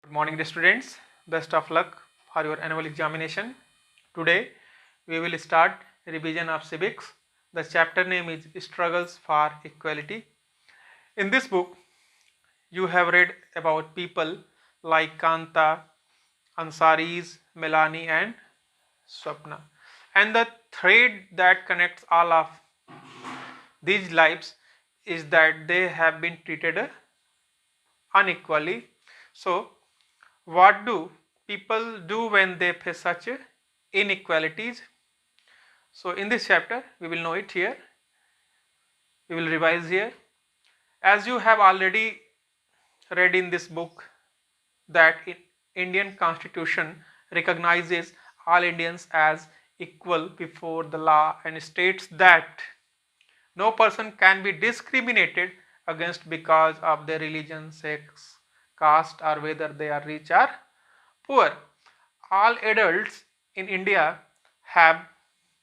Good morning, dear students. Best of luck for your annual examination. Today we will start revision of civics. The chapter name is Struggles for Equality. In this book, you have read about people like Kanta, Ansaris, Melanie, and Swapna. And the thread that connects all of these lives is that they have been treated unequally. So, what do people do when they face such inequalities? So, in this chapter, we will know it here. We will revise here. As you have already read in this book, that Indian Constitution recognizes all Indians as equal before the law and states that no person can be discriminated against because of their religion, sex, caste, or whether they are rich or poor. All adults in India have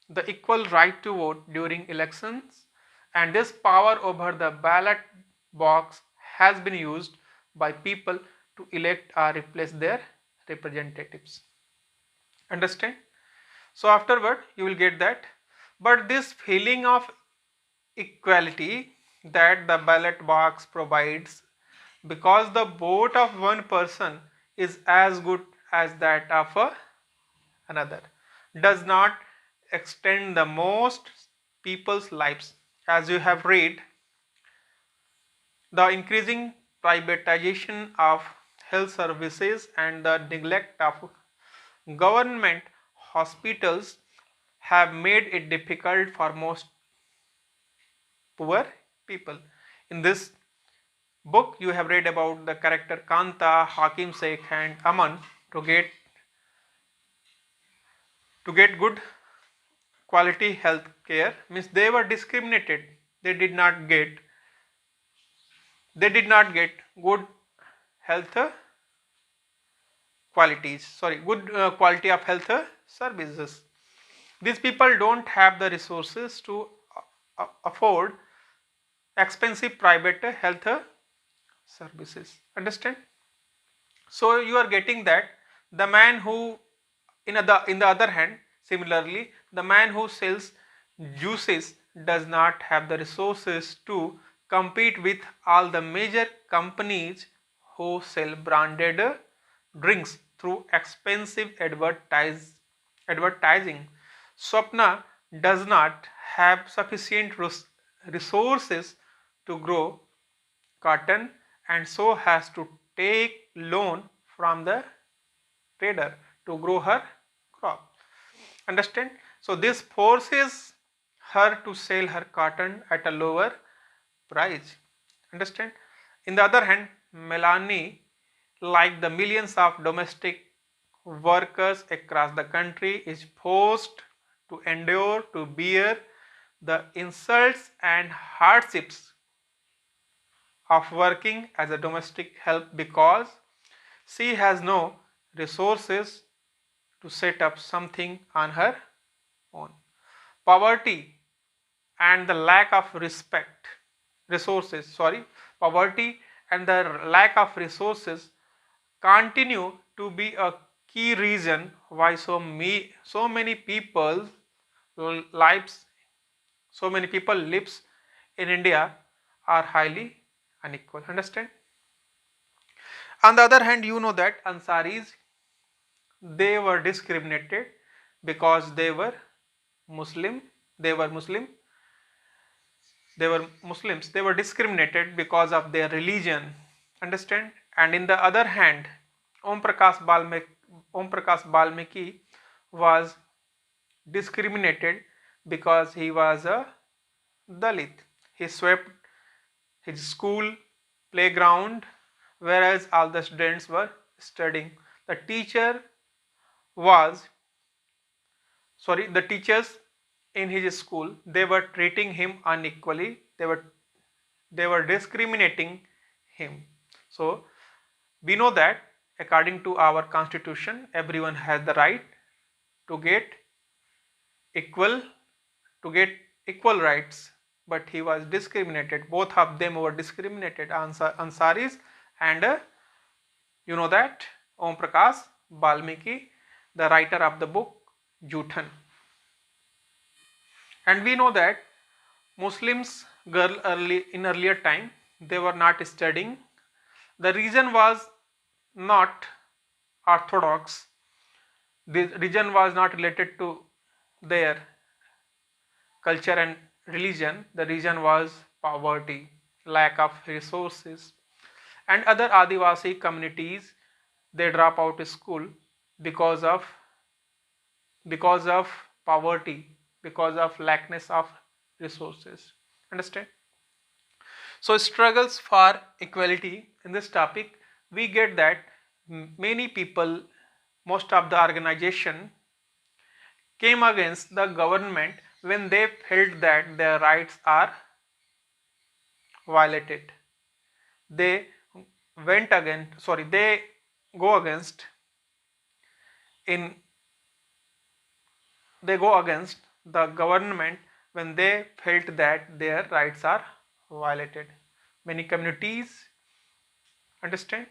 the equal right to vote during elections, and this power over the ballot box has been used by people to elect or replace their representatives. Understand? So afterward you will get that. But this feeling of equality that the ballot box provides, because the vote of one person is as good as that of another, does not extend the most people's lives. As you have read, the increasing privatization of health services and the neglect of government hospitals have made it difficult for most poor people. In this book, you have read about the character Kanta, Hakim Sheikh, and Aman to get good quality health care. Means they were discriminated. They did not get good health good quality of health services. These people don't have the resources to afford expensive private health services. Understand? So you are getting that the man who, in the other hand, similarly, the man who sells juices does not have the resources to compete with all the major companies who sell branded drinks through expensive advertising. Swapna does not have sufficient resources to grow cotton, and so has to take loan from the trader to grow her crop. Understand? So this forces her to sell her cotton at a lower price. Understand? In the other hand, Melanie, like the millions of domestic workers across the country, is forced to endure, to bear the insults and hardships of working as a domestic help because she has no resources to set up something on her own. Poverty and the lack of poverty and the lack of resources continue to be a key reason why so many people lives lives in India are highly unequal. Understand? On the other hand, you know that Ansaris, they were discriminated because they were Muslim. They were Muslim. They were Muslims. They were discriminated because of their religion. Understand? And in the other hand, Om Prakash Balmiki was discriminated because he was a Dalit. He swept his school playground, whereas all the students were studying. The teacher was the teachers in his school, they were treating him unequally. They were discriminating him. So we know that according to our constitution, everyone has the right to get equal rights, but he was discriminated. Both of them were discriminated, Ansaris and You know that Om Prakash Valmiki, the writer of the book Juthan. And we know that Muslims in earlier time, they were not studying. The reason was not orthodox. The region was not related to their culture and religion. The reason was poverty, lack of resources, and other Adivasi communities, they drop out of school because of poverty, because of lackness of resources. Understand? So struggles for equality, in this topic we get that many people, most of the organization came against the government when they felt that their rights are violated. They they go against in they go against the government when they felt that their rights are violated. Many communities, understand?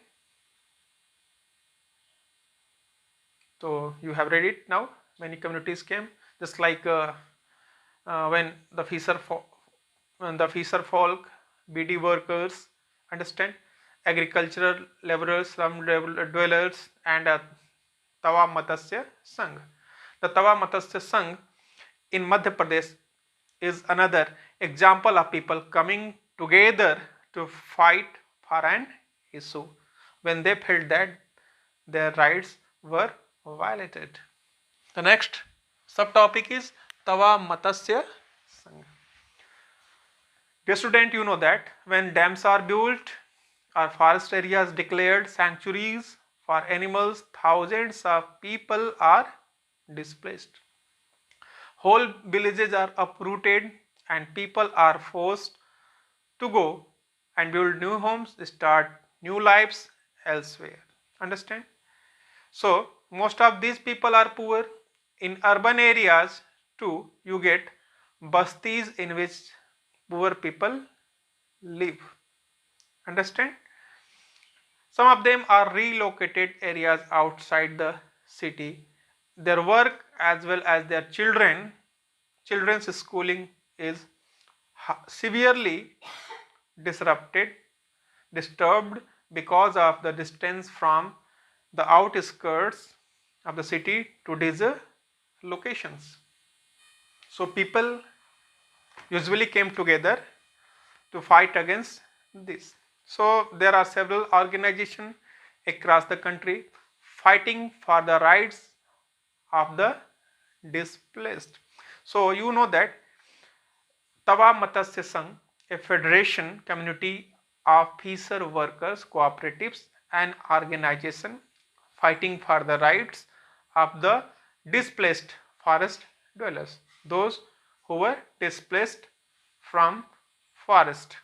So you have read it now. Many communities came, just like when the fisher folk, BD workers, understand, agricultural laborers, slum dwellers, and Tawa Matsya Sangh. The Tawa Matsya Sangh in Madhya Pradesh is another example of people coming together to fight for an issue when they felt that their rights were violated. The next subtopic is Tawa Matsya Sangh. Dear student, you know that when dams are built or forest areas declared sanctuaries for animals, thousands of people are displaced. Whole villages are uprooted and people are forced to go and build new homes, start new lives elsewhere. Understand? So most of these people are poor. In urban areas too, you get bastis in which poor people live. Understand? Some of them are relocated areas outside the city. Their work as well as their children's schooling is severely disturbed because of the distance from the outskirts of the city to these locations. So people usually came together to fight against this. So there are several organizations across the country fighting for the rights of the displaced. So you know that Tawa Matsya Sangh, a federation community of fisher workers, cooperatives and organization fighting for the rights of the displaced forest dwellers, those who were displaced from forest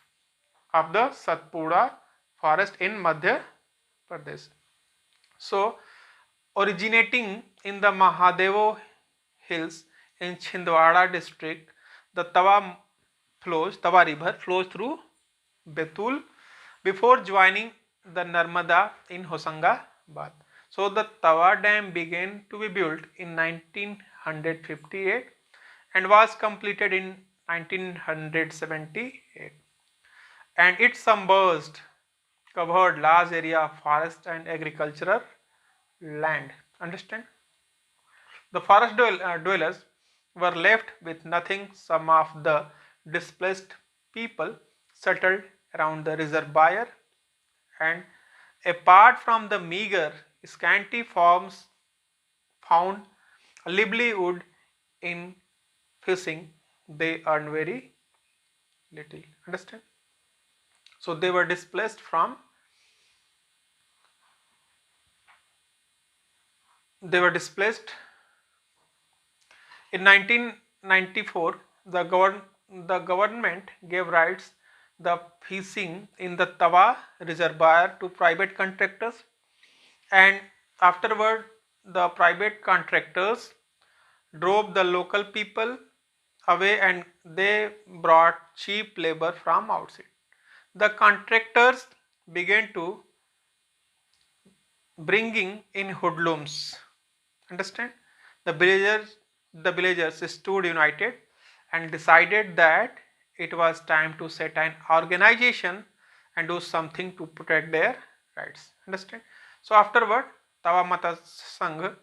of the Satpura forest in Madhya Pradesh. So originating in the Mahadevo hills in Chhindwara district, the Tawa river flows through Betul before joining the Narmada in Hosangabad. So the Tawa dam began to be built in 1958 and was completed in 1978, and it submerged covered large area of forest and agricultural land. Understand? The forest dwellers were left with nothing. Some of the displaced people settled around the reservoir, and apart from the meager, scanty forms found livelihood in fishing, they earned very little. Understand? So they were displaced from in 1994. The government gave rights the fishing in the Tawa reservoir to private contractors, and afterward the private contractors drove the local people away and they brought cheap labor from outside. The contractors began to bringing in hoodlums. Understand? The villagers stood united and decided that it was time to set an organization and do something to protect their rights. Understand? So afterward, Tawa Mata Sangh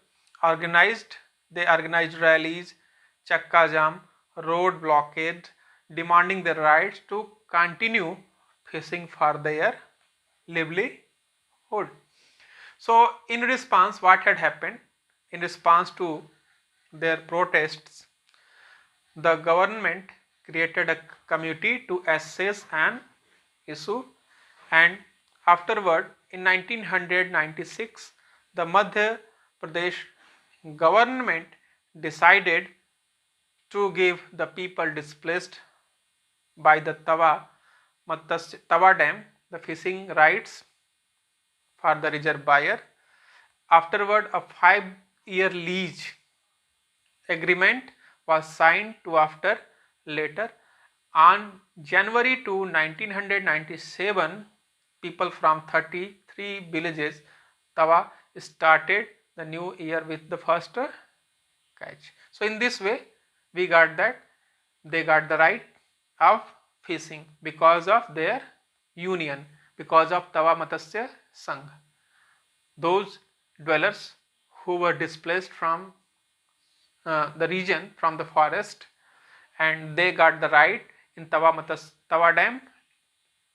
organized, they organized rallies, chakka jam, road blockade, demanding their rights to continue facing for their livelihood. So in response, what had happened? In response to their protests, the government created a committee to assess an issue, and afterward in 1996 the Madhya Pradesh government decided to give the people displaced by the Tawa Dam the fishing rights for the reservoir. Afterward, a 5-year lease agreement was signed to after later. On January 2, 1997, people from 33 villages Tawa started the new year with the first catch. So in this way, we got that they got the right of fishing because of their union, because of Tawa Matsya Sangh. Those dwellers who were displaced from the region, from the forest, and they got the right in Tawa Dam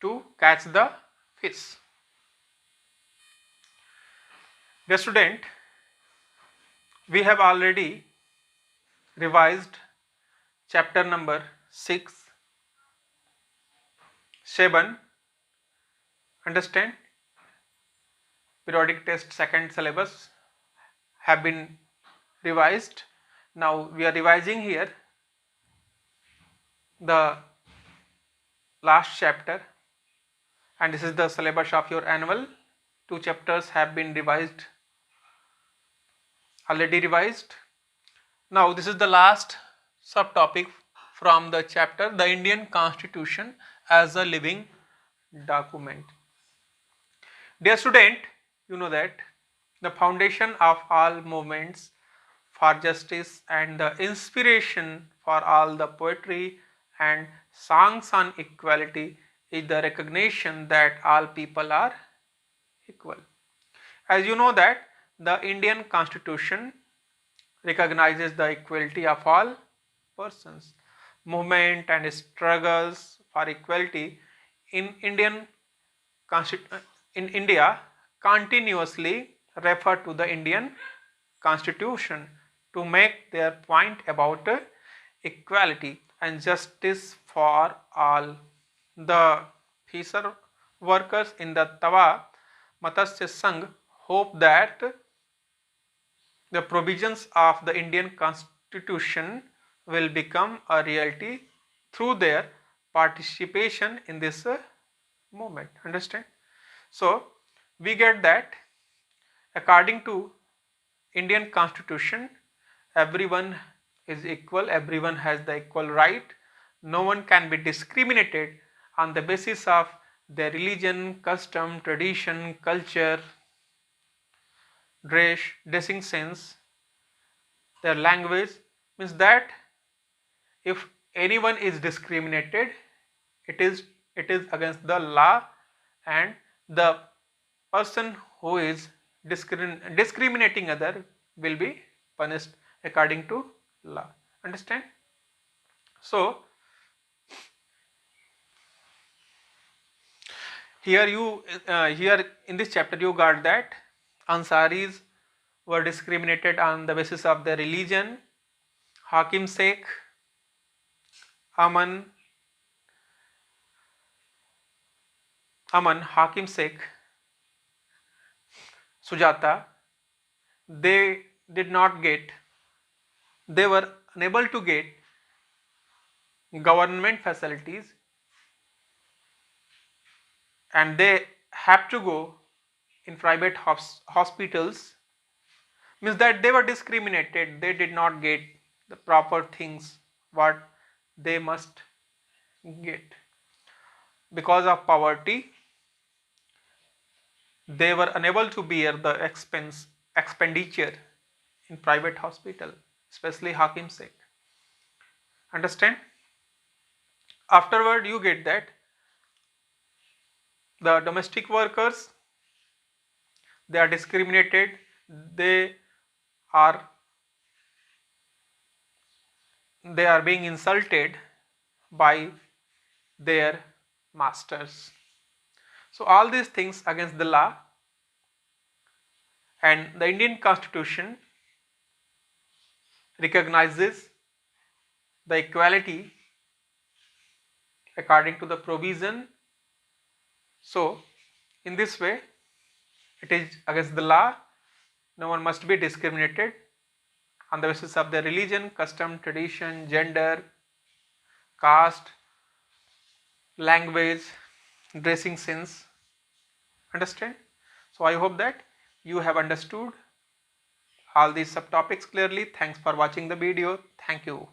to catch the fish. Dear student, we have already revised chapter number 6, 7, understand, periodic test second syllabus have been revised. Now we are revising here the last chapter, and this is the syllabus of your annual. 2 chapters have been revised, already revised. Now this is the last subtopic from the chapter, the Indian Constitution as a living document. Dear student, you know that the foundation of all movements for justice and the inspiration for all the poetry and songs on equality is the recognition that all people are equal. As you know that the Indian Constitution recognizes the equality of all persons. Movement and struggles for equality in India continuously refer to the Indian Constitution to make their point about equality and justice for all. The fisher workers in the Tawa Matsya Sangh hope that the provisions of the Indian Constitution will become a reality through their participation in this movement. Understand? So we get that according to Indian Constitution, everyone is equal, everyone has the equal right, no one can be discriminated on the basis of their religion, custom, tradition, culture, dressing sense, their language. Means that if anyone is discriminated, it is against the law, and the person who is discriminating other will be punished according to law. Understand? So here here in this chapter you got that Ansaris were discriminated on the basis of their religion. Hakim Sheikh, Hakim Sheikh, Sujata, they were unable to get government facilities, and they have to go in private hospitals. Means that they were discriminated, they did not get the proper things what they must get because of poverty. they were unable to bear the expenditure in private hospital, especially Hakim Sheikh. Understand? Afterward, you get that the domestic workers, they are discriminated, they are being insulted by their masters. So all these things against the law, and the Indian Constitution recognizes the equality according to the provision. So in this way, it is against the law. No one must be discriminated on the basis of their religion, custom, tradition, gender, caste, language, dressing sense. Understand? So I hope that you have understood all these subtopics clearly. Thanks for watching the video. Thank you.